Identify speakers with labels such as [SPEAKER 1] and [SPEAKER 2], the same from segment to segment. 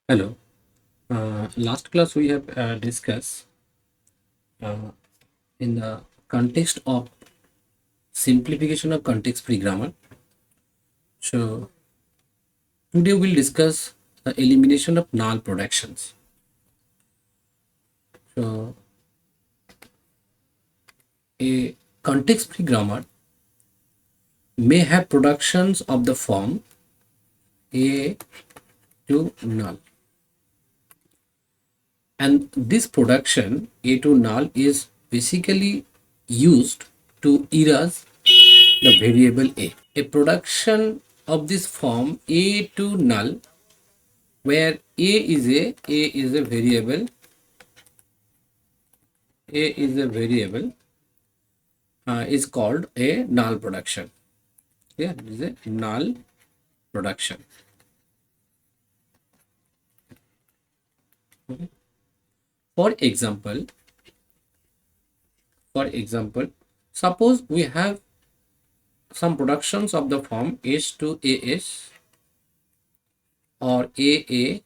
[SPEAKER 1] Hello. Last class we have discussed uh, in the context of simplification of context-free grammar. So today we'll discuss the elimination of null productions. So a context-free grammar may have productions of the form a to null, and this production a to null is basically used to erase the variable a. A production of this form a to null where a is a variable is called a null production. Yeah, it is a null production. Okay. For example, suppose we have some productions of the form s to as or aa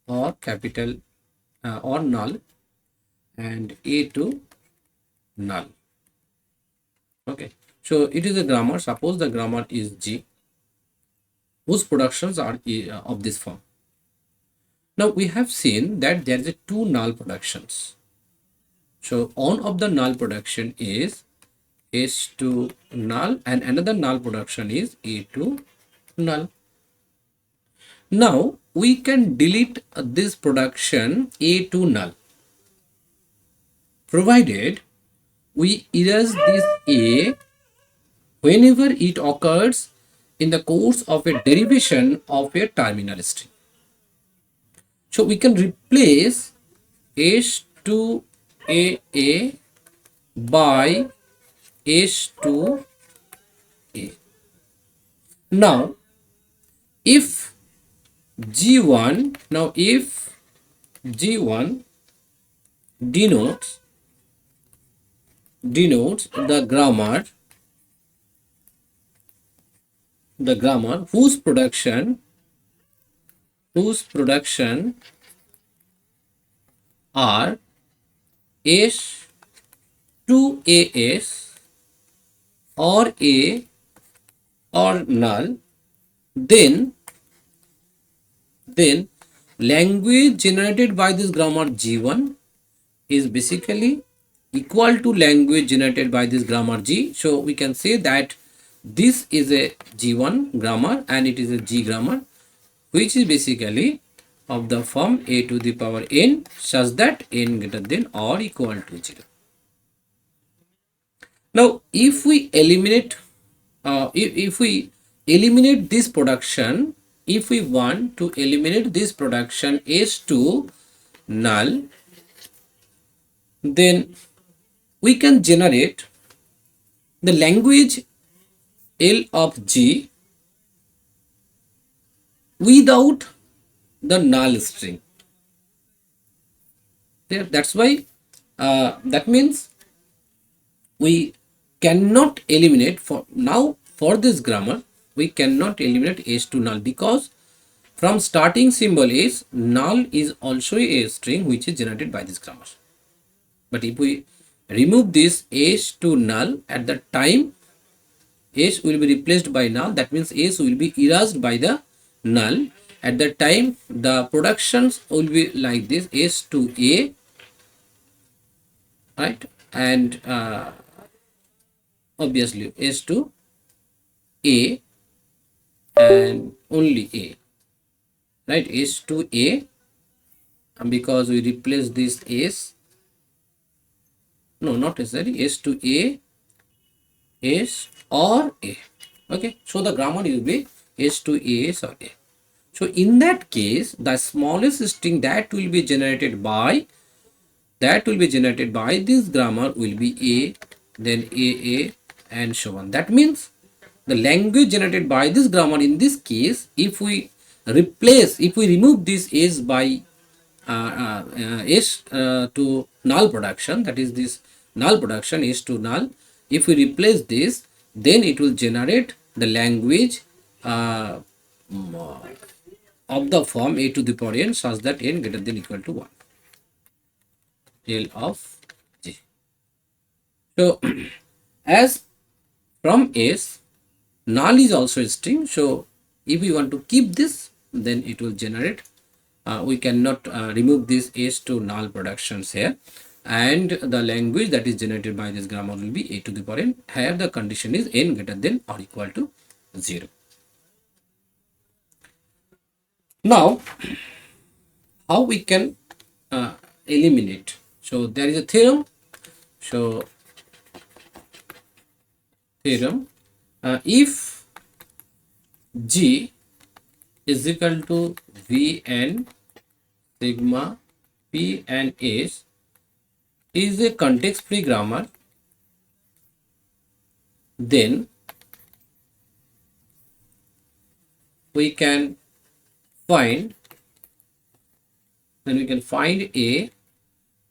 [SPEAKER 1] or capital or null and a to null. Okay, so it is a grammar. Suppose the grammar is G whose productions are of this form. Now we have seen that there is a two null productions. So one of the null production is S to null and another null production is A to null. Now we can delete this production A to null provided we erase this A whenever it occurs in the course of a derivation of a terminal string. So we can replace S to A by S to A. Now, if if G1 denotes the grammar whose production are S to AS or A or null, then language generated by this grammar G1 is basically equal to language generated by this grammar G. So we can say that this is a G1 grammar and it is a G grammar, which is basically of the form a to the power n such that n greater than or equal to 0. Now if we eliminate if we eliminate this production, if we want to eliminate this production s to null, then we can generate the language L of G without the null string. There, that's why that means we cannot eliminate for this grammar we cannot eliminate s to null because from starting symbol is null is also a string which is generated by this grammar. But if we remove this s to null at the time s will be replaced by null, that means s will be erased by the null. At the time the productions will be like this, s to a, right, and obviously s to a and only a, right, s to a, and because we replace this s, no, not necessarily, s to a, s or a. Okay, so the grammar will be s to a, s or a. So in that case the smallest string that will be generated by this grammar will be a, then a, and so on. That means the language generated by this grammar in this case, if we remove this s by s to null production, that is this null production is to null, if we replace this, then it will generate the language of the form a to the power n such that n greater than equal to 1. L of j. So as from S, null is also a string. So if we want to keep this, then it will generate. We cannot remove this S to null productions here. And the language that is generated by this grammar will be a to the power n. Here the condition is n greater than or equal to 0. Now, how we can eliminate? So there is a theorem. So theorem, if G is equal to Vn sigma P and S is a context-free grammar, then we can find a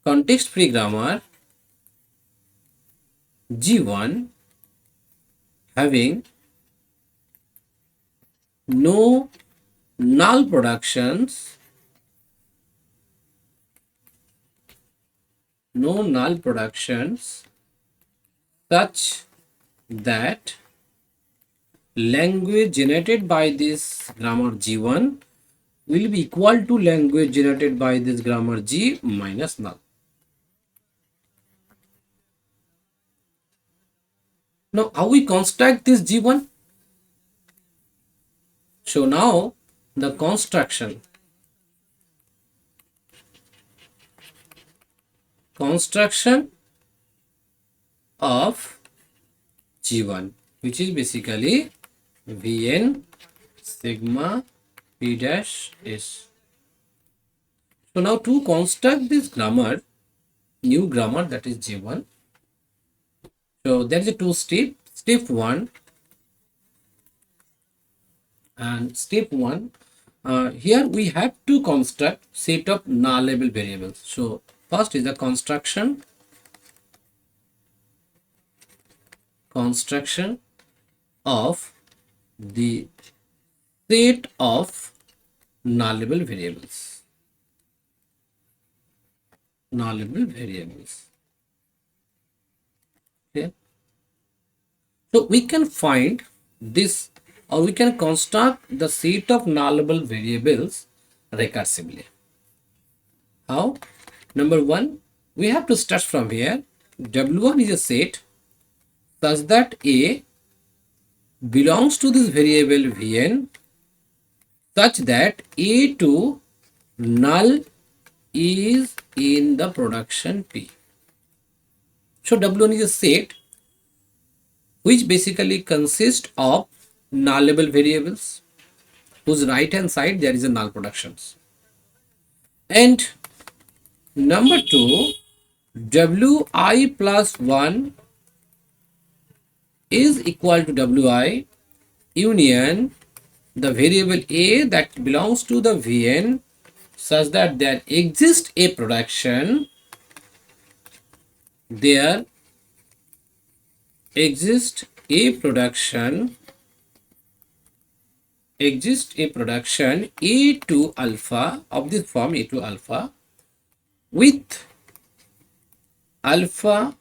[SPEAKER 1] context-free grammar G1 having no null productions, such that language generated by this grammar G1 will be equal to language generated by this grammar G minus null. Now, how we construct this G1? So now the construction of G1, which is basically Vn sigma P dash S. So now to construct this grammar, new grammar, that is J1. So there is a two step. Step 1 and step 1. Here we have to construct set of nullable variables. So first is the construction of the set of nullable variables. Okay. So we can find this, or we can construct the set of nullable variables recursively. How? Number 1, we have to start from here. W1 is a set such that A belongs to this variable Vn such that A2 null is in the production P. So W1 is a set which basically consists of nullable variables whose right hand side there is a null productions. And number 2, Wi plus 1 is equal to Wi union the variable A that belongs to the Vn such that there exists a production, A2 alpha of this form A2 alpha with alpha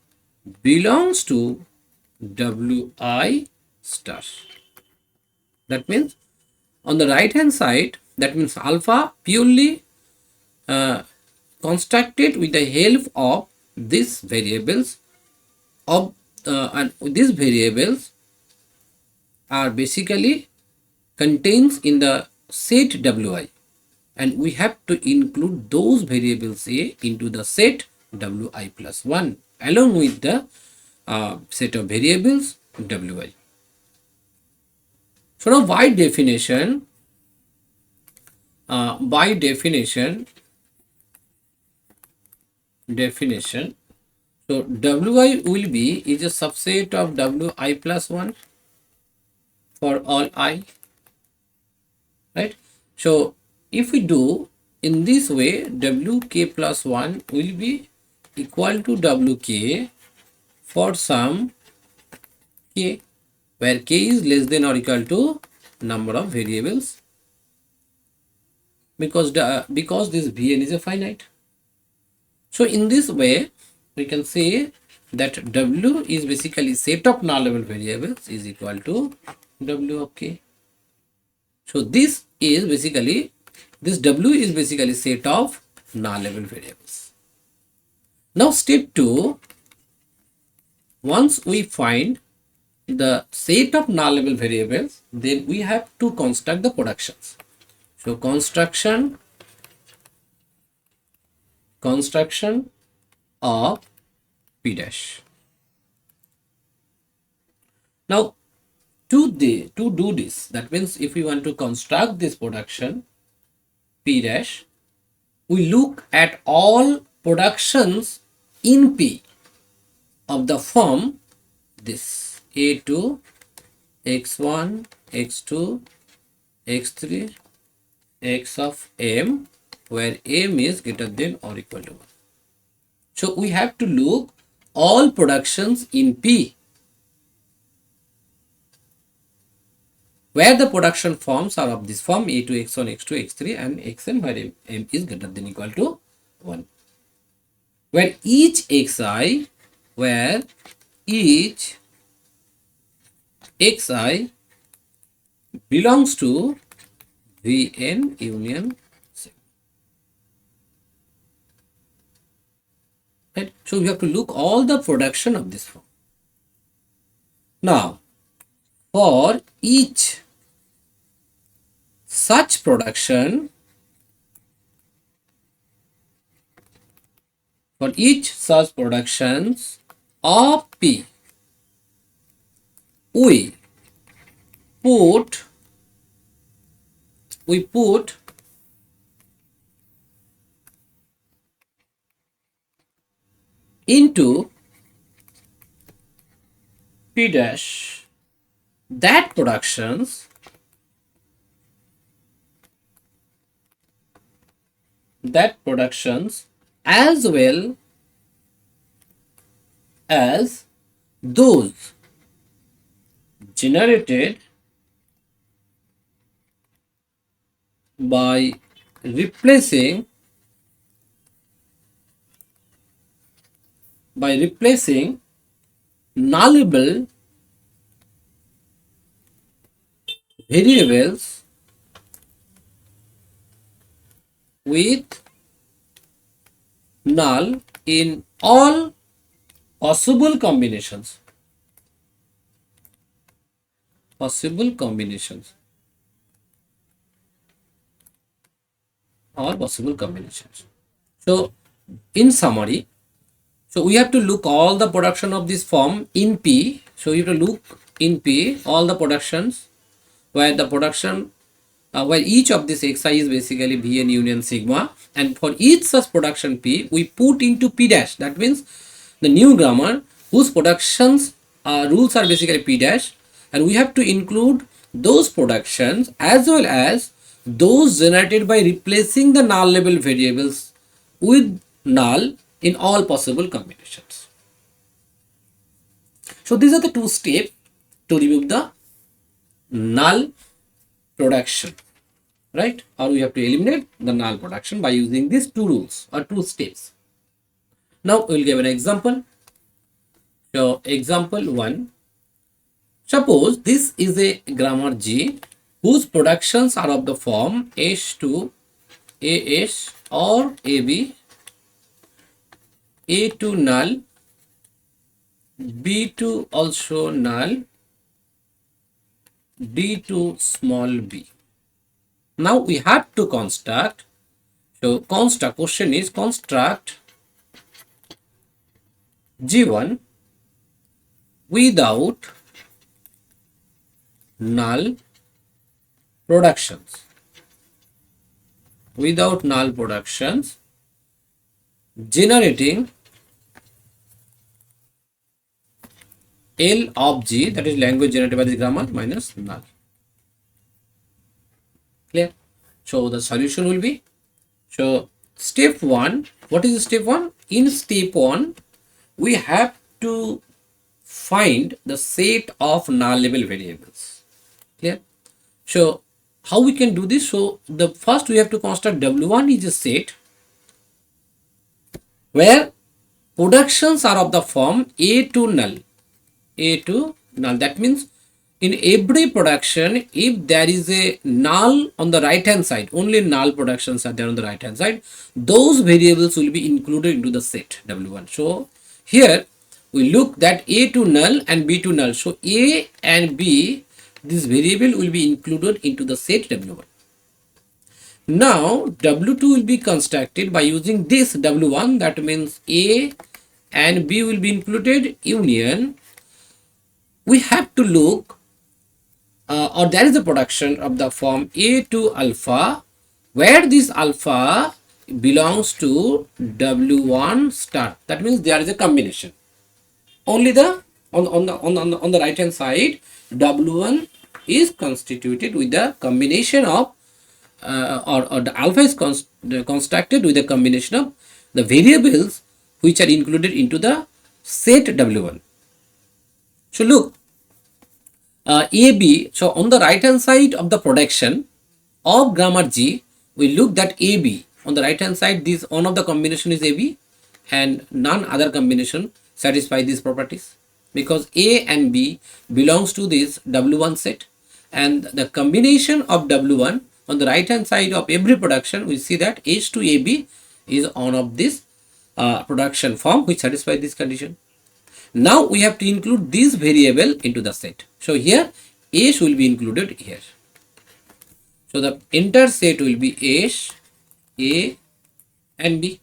[SPEAKER 1] belongs to Wi star. That means on the right hand side, that means alpha purely constructed with the help of these variables and these variables are basically contains in the set Wi, and we have to include those variables A into the set Wi plus 1 along with the set of variables Wi. So now by definition, so Wi will be is a subset of Wi plus 1 for all I, right? So if we do in this way, Wk plus 1 will be equal to Wk for some k, where k is less than or equal to number of variables because this Vn is a finite. So in this way, we can say that W is basically set of nullable variables is equal to W of k. So this is basically, this W is basically set of nullable variables. Now step 2, once we find the set of nullable variables, then we have to construct the productions. So construction of P dash. Now to do this, that means if we want to construct this production P dash, we look at all productions in P of the form this A2, X1, X2, X3, X of M, where M is greater than or equal to 1. So we have to look all productions in P where the production forms are of this form A2, X1, X2, X3 and Xn, where M is greater than or equal to 1. Where each Xi belongs to Vn union sigma. Right? So we have to look all the production of this form. Now, for each such production, for each such productions of P, we put into P dash that productions as well as those generated by replacing nullable variables with null in all possible combinations. So in summary, so we have to look all the production of this form in P. So you have to look in P all the productions where the production where each of this Xi is basically Vn union sigma, and for each such production P we put into P dash. That means the new grammar whose productions rules are basically P dash, and we have to include those productions as well as those generated by replacing the nullable variables with null in all possible combinations. So these are the two steps to remove the null production, right? Or we have to eliminate the null production by using these two rules or two steps. Now we will give an example. So example 1, suppose this is a grammar G whose productions are of the form S2 AS or AB, A2 null, B2 also null, D2 small b. Now we have to construct. So question is construct G1 without null productions. Generating L of G, that is language generated by the grammar, minus null. Clear? So the solution will be, so step 1, what is step 1? In step 1, we have to find the set of nullable variables. Clear? So how we can do this? So the first we have to construct W1 is a set where productions are of the form A to null. A to null. That means in every production, if there is a null on the right hand side, only null productions are there on the right hand side, those variables will be included into the set W1. So here we look that A to null and B to null. So A and B, this variable will be included into the set W1. Now W2 will be constructed by using this W1, that means A and B will be included union. We have to look or there is a production of the form A to alpha where this alpha belongs to W1 star. That means there is a combination. Only the on the right hand side W1 is constituted with the combination of or the alpha is constructed with a combination of the variables which are included into the set W1. So look, AB, so on the right hand side of the production of grammar G, we look that AB on the right hand side, this one of the combination is AB and none other combination satisfy these properties because A and B belongs to this W1 set, and the combination of W1 on the right hand side of every production, we see that H to AB is one of this production form which satisfy this condition. Now we have to include this variable into the set. So here H will be included here. So the entire set will be H, A and B.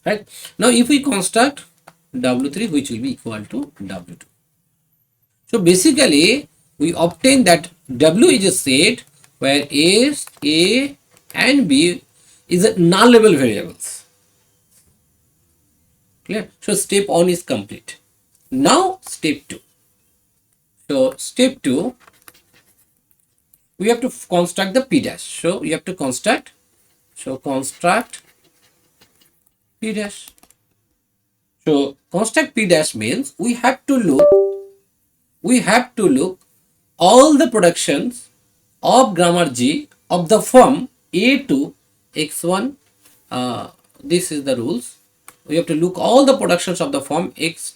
[SPEAKER 1] Right. Now if we construct W3, which will be equal to W2. So basically we obtain that W is a set where S, A and B is a nullable variables. Clear? So step 1 is complete. Now step 2. So step 2, we have to construct the P dash. So we have to construct. So construct P dash. So construct P dash means we have to look all the productions of grammar G of the form A to x1. This is the rules. We have to look all the productions of the form x2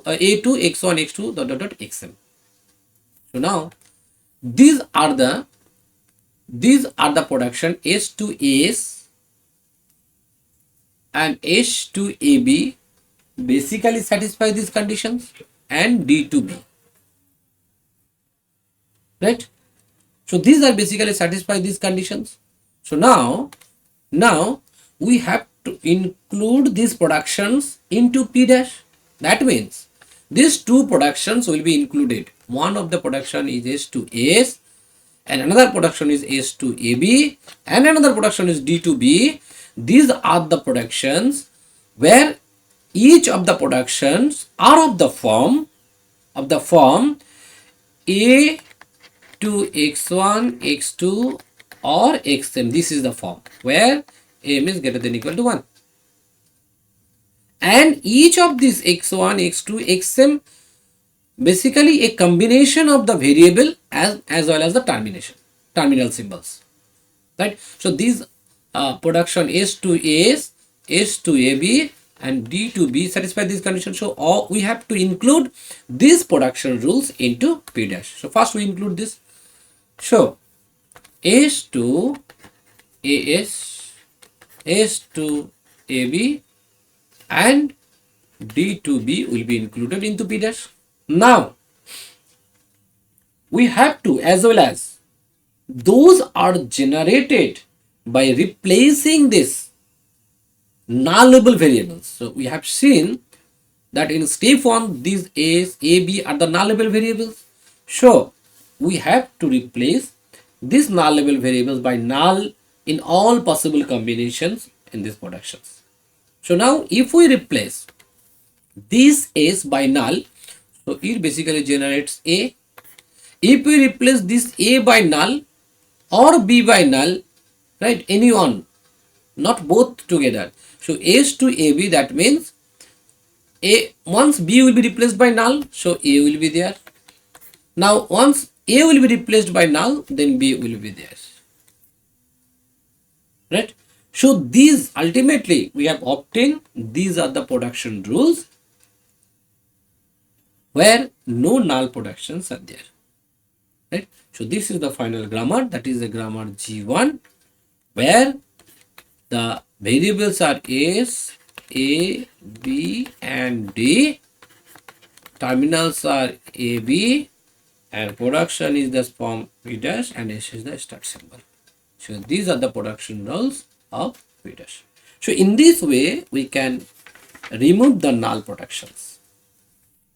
[SPEAKER 1] A2 x1 x2 xm. So now these are the production S to S and S to AB basically satisfy these conditions, and D to B. Right? So these are basically satisfy these conditions. So now we have to include these productions into P dash. That means these two productions will be included. One of the production is S to S and another production is S to AB and another production is D to B. These are the productions where each of the productions are of the form A to x1, x2 or xm. This is the form where m is greater than or equal to 1. And each of these x1, x2, xm basically a combination of the variable as well as the terminal symbols. Right? So these production S to S, S to AB and D to B satisfy this condition. So we have to include these production rules into P dash. So first we include this. So S to AS, S to AB and D to B will be included into P dash. Now we have to, as well as those are generated by replacing this nullable variables. So we have seen that in step 1 these A's, A, B are the nullable variables. So we have to replace these nullable variables by null in all possible combinations in these productions. So now if we replace this S by null, so it basically generates A. If we replace this A by null or B by null, right, anyone, not both together. So S to AB, that means once B will be replaced by null, so A will be there. Now once A will be replaced by null, then B will be there. Right? So these ultimately we have obtained, these are the production rules where no null productions are there. Right? So this is the final grammar, that is the grammar G1, where the variables are S, A, B and D, terminals are A, B, and production is the form V dash and S is the start symbol. So these are the production rules of V dash. So in this way we can remove the null productions.